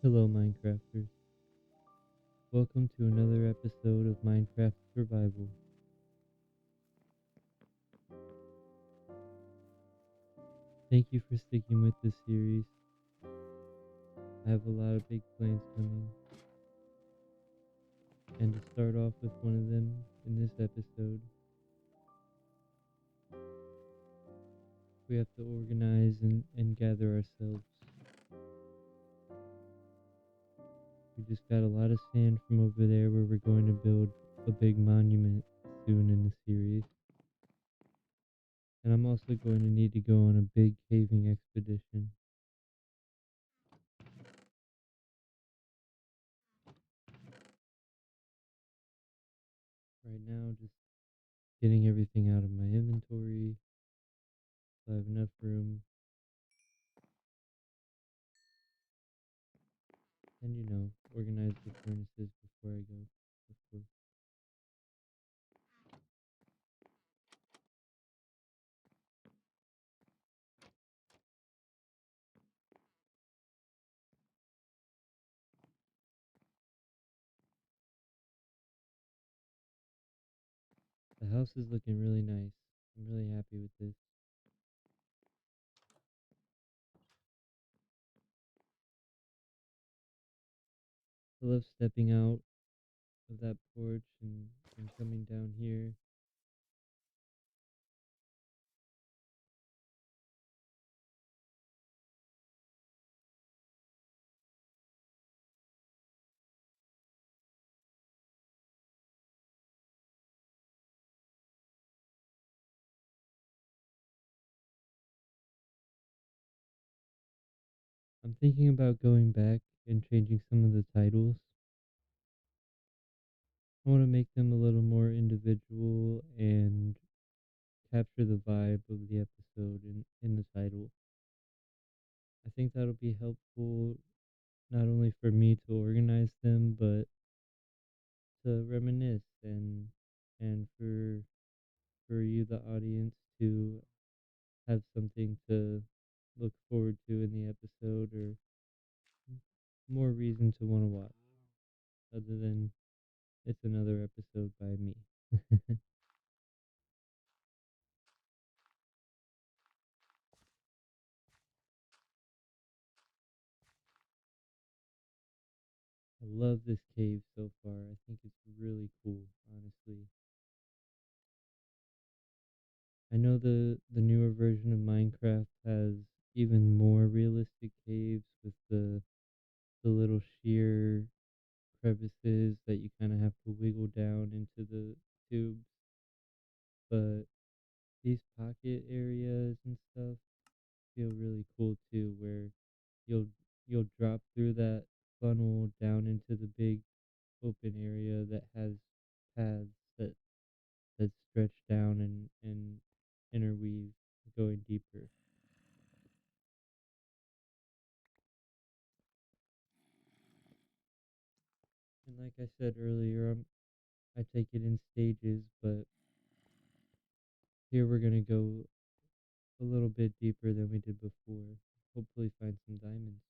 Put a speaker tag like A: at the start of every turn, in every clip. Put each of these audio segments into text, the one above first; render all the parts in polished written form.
A: Hello, Minecrafters. Welcome to another episode of Minecraft Survival. Thank you for sticking with this series. I have a lot of big plans coming. And to start off with one of them in this episode, we have to organize and gather ourselves. We just got a lot of sand from over there where we're going to build a big monument soon in the series. And I'm also going to need to go on a big caving expedition. Right now, just getting everything out of my inventory so I have enough room. And organize the furnaces before I go, of course. The house is looking really nice. I'm really happy with this. I love stepping out of that porch and coming down here. I'm thinking about going back and changing some of the titles. I want to make them a little more individual and capture the vibe of the episode in the title. I think that'll be helpful not only for me to organize them, but to reminisce and for you, the audience, to have something to look forward to in the episode or more reason to want to watch, other than it's another episode by me. I love this cave so far. I think it's really cool, honestly. I know the newer version of Minecraft has even more realistic caves with the little sheer crevices that you kind of have to wiggle down into the tubes. But these pocket areas and stuff feel really cool too, where you'll you'll drop through that funnel down into the big open area that has paths that stretch down and interweave, going deeper. And like I said earlier, I take it in stages, but here we're gonna go a little bit deeper than we did before. Hopefully find some diamonds.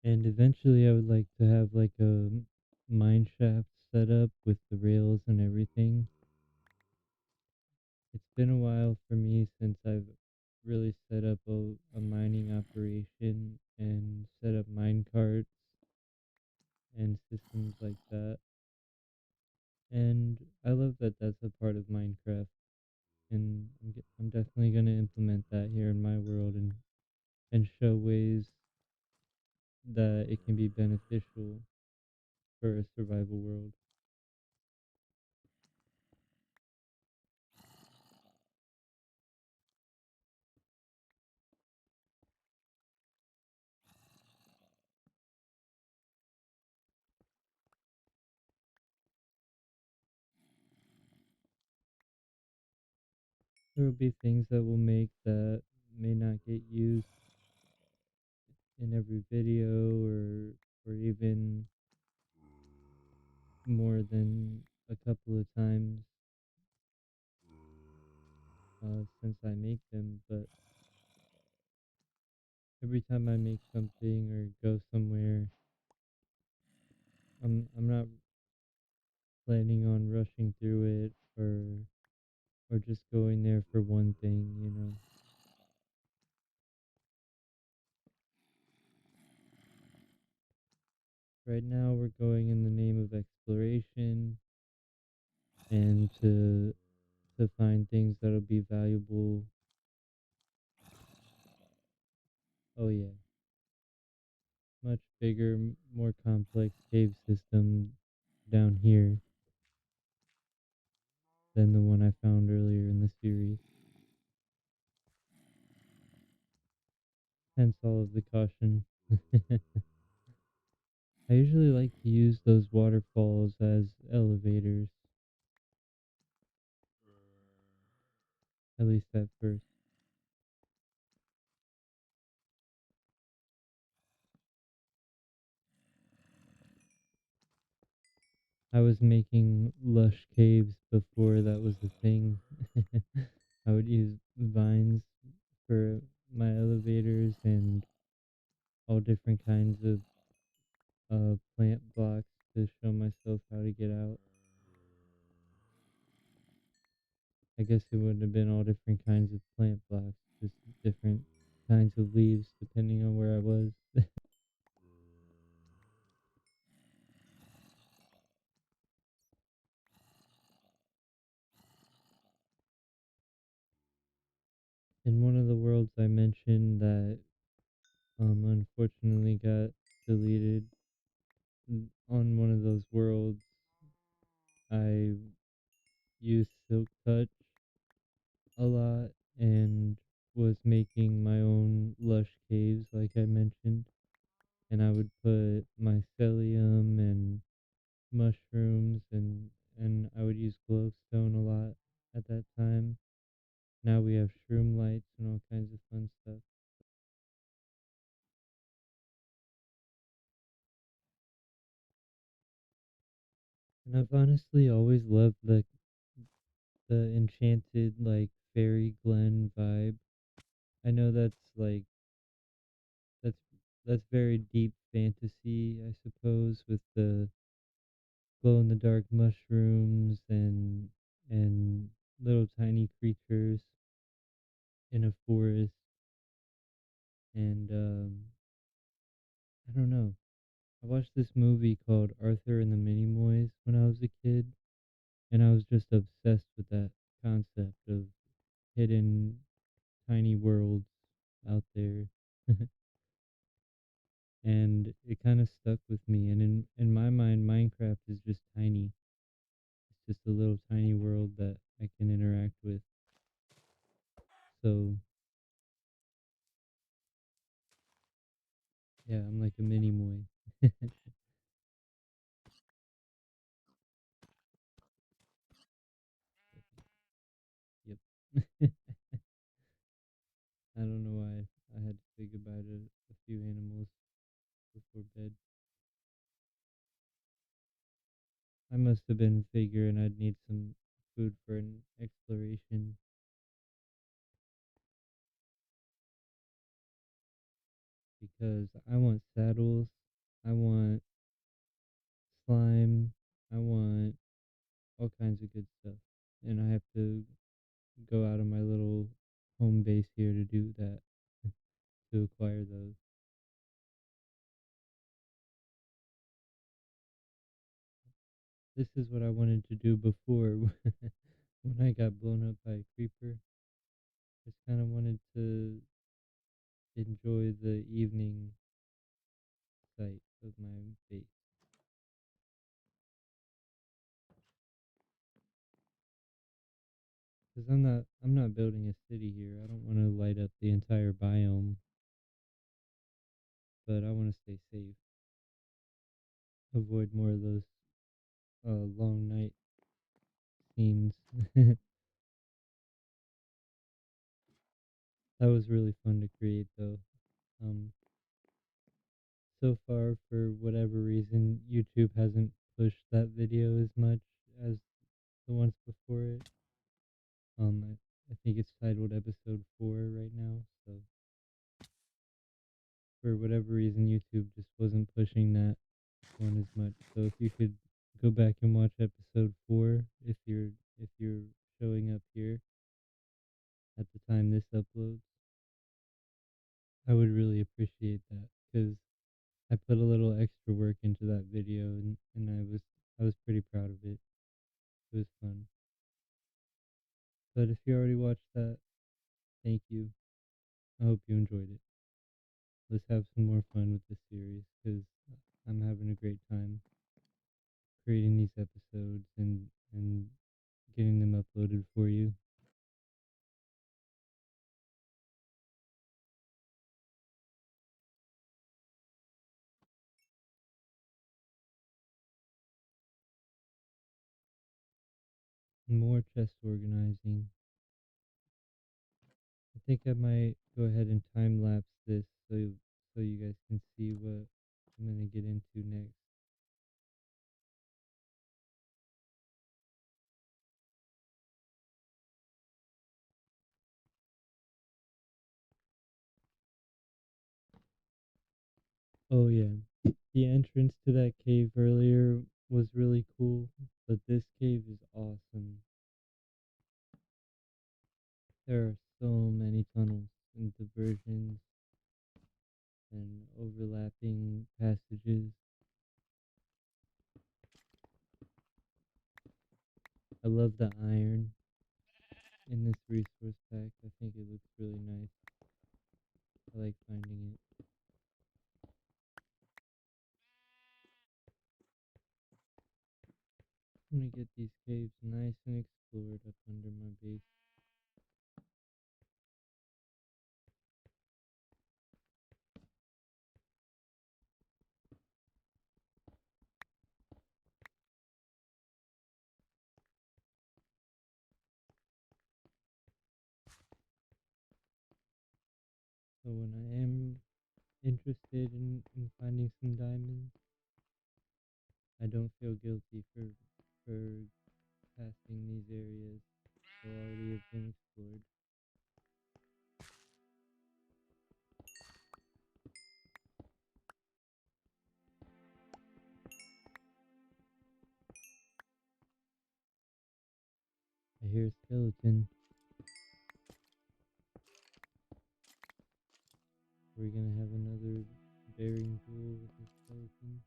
A: And eventually I would like to have like a mine shaft set up with the rails and everything. It's been a while for me since I've really set up a mining operation and set up mine carts and systems like that. And I love that that's a part of Minecraft. And I'm definitely going to implement that here in my world and show ways that it can be beneficial for a survival world. There will be things that we'll make that may not get used in every video or even more than a couple of times since I make them. But every time I make something or go somewhere, I'm not planning on rushing through it or just going there for one thing, you know. Right now we're going in the name of exploration and to find things that'll be valuable. Oh yeah, much bigger, more complex cave system down here than the one I found earlier in the series. Hence all of the caution. I usually like to use those waterfalls as elevators, at least at first. I was making lush caves before that was a thing. I would use vines for my elevators and all different kinds of plant blocks to show myself how to get out. I guess it wouldn't have been all different kinds of plant blocks, just different kinds of leaves depending on where I was. In one of the worlds I mentioned that unfortunately got deleted, on one of those worlds I used silk touch a lot and was making my own lush caves like I mentioned, and I would put mycelium and mushrooms and I would use glowstone a lot at that time. Now we have shroom lights and all kinds of fun stuff. And I've honestly always loved the enchanted like fairy glen vibe. I know that's that's very deep fantasy, I suppose, with the glow in the dark mushrooms and little tiny creatures in a forest and I don't know. I watched this movie called Arthur and the Minimoys when I was a kid, and I was just obsessed with that concept of hidden tiny worlds out there. And it kind of stuck with me. And in my mind, Minecraft is just tiny. It's just a little tiny world that I can interact with. So yeah, I'm like a mini moy. Yep. I don't know why I had to say goodbye to a few animals before bed. I must have been figuring I'd need some food for an exploration because I want saddles, I want slime, I want all kinds of good stuff. And I have to go out of my little home base here to do that, to acquire those. This is what I wanted to do before when I got blown up by a creeper. Just kind of wanted to enjoy the evening sight of my base. Because I'm not building a city here. I don't want to light up the entire biome, but I want to stay safe. Avoid more of those long night scenes. That was really fun to create though. Um, so far, for whatever reason, YouTube hasn't pushed that video as much as the ones before it. I think it's titled episode 4 right now, so for whatever reason, YouTube just wasn't pushing that one as much. So if you could go back and watch episode 4, if you're showing up here at the time this uploads, I would really appreciate that because I put a little extra work into that video and I was pretty proud of it. It was fun. But if you already watched that, thank you. I hope you enjoyed it. Let's have some more fun with this series because I'm having a great time creating these episodes and getting them uploaded for you. More chest organizing. I think I might go ahead and time lapse this so you guys can see what I'm gonna get into next. Oh yeah, the entrance to that cave earlier was really cool, but this cave is awesome. There are so many tunnels and diversions and overlapping passages. I love the iron in this resource pack. I think it looks really nice. I like finding it. I'm gonna get these caves nice and explored up under my base. So when I am interested in finding some diamonds, I don't feel guilty for passing these areas that already have been explored. I hear a skeleton. We're gonna have another bearing duel with the skeleton.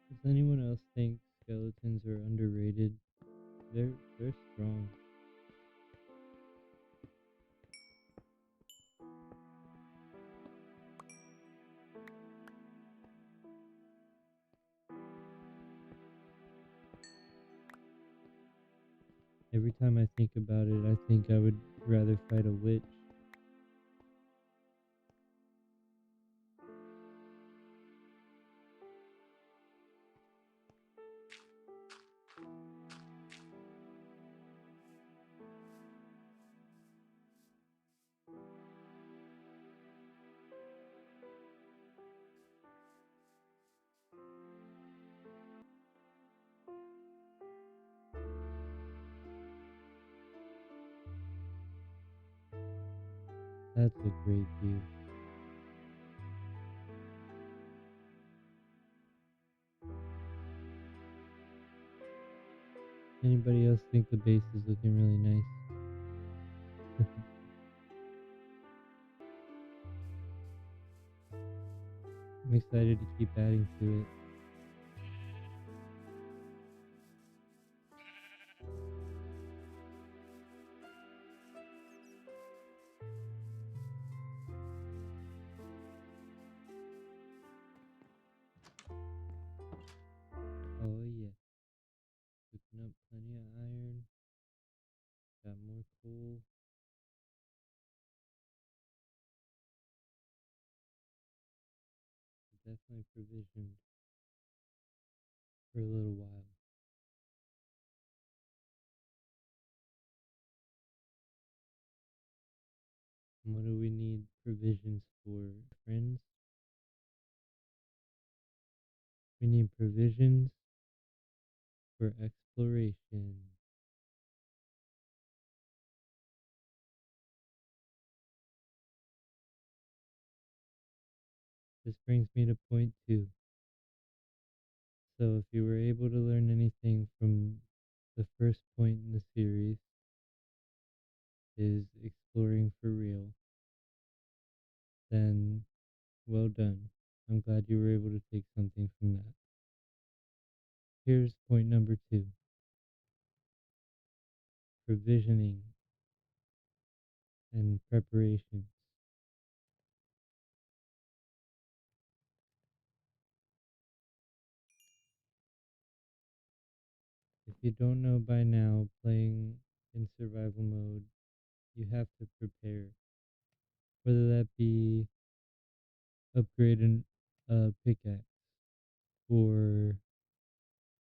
A: Does anyone else think skeletons are underrated? They're strong. Every time I think about it, I think I would rather fight a witch. That's a great view. Anybody else think the base is looking really nice? I'm excited to keep adding to it. Oh yeah, cooking up plenty of iron. Got more coal. Definitely provisioned. for a little while. And what do we need provisions for, friends? We need provisions for exploration. This brings me to point two. So, if you were able to learn anything from the first point in the series, is exploring for real, then well done. I'm glad you were able to take something from that. Here's point number two: provisioning and preparations. If you don't know by now, playing in survival mode, you have to prepare. Whether that be upgrading a pickaxe or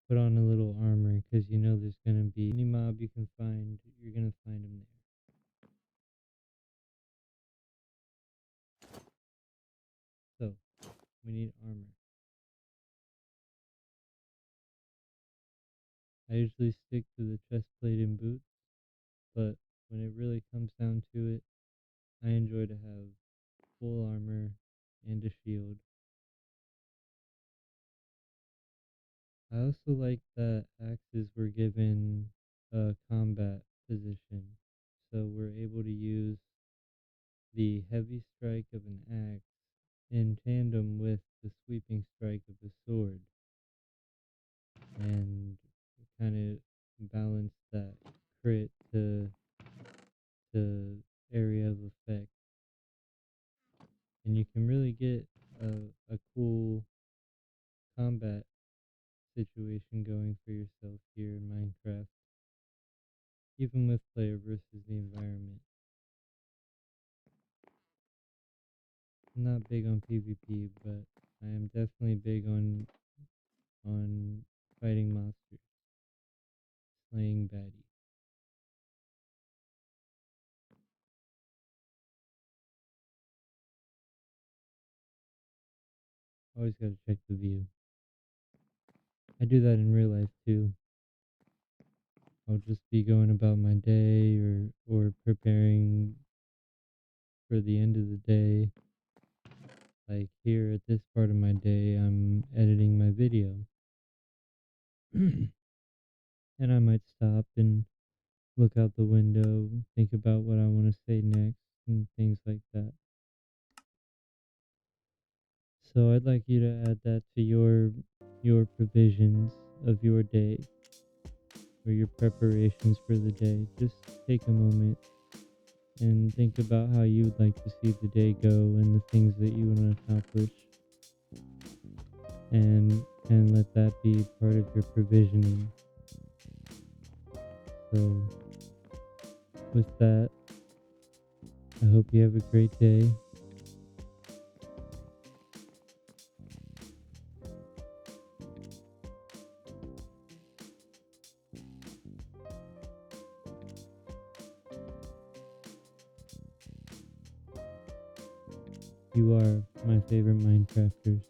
A: put on a little armor, because you know there's going to be any mob you can find, you're going to find them there. So, we need armor. I usually stick to the chest plate and boots, but when it really comes down to it, I enjoy to have full armor and a shield. I also like that axes were given a combat position, so we're able to use the heavy strike of an axe in tandem with the sweeping strike of a sword, and kind of balance that crit to area of effect. And you can really get a cool combat situation going for yourself here in Minecraft, even with player versus the environment. I'm not big on PvP, but I am definitely big on fighting monsters, slaying baddies. Always gotta check the view. I do that in real life too. I'll just be going about my day or preparing for the end of the day. Like here at this part of my day, I'm editing my video. And I might stop and look out the window, think about what I want to say next, and things like that. So I'd like you to add that to your provisions of your day or your preparations for the day. Just take a moment and think about how you would like to see the day go and the things that you want to accomplish, and let that be part of your provisioning. So with that, I hope you have a great day. You are my favorite Minecrafters.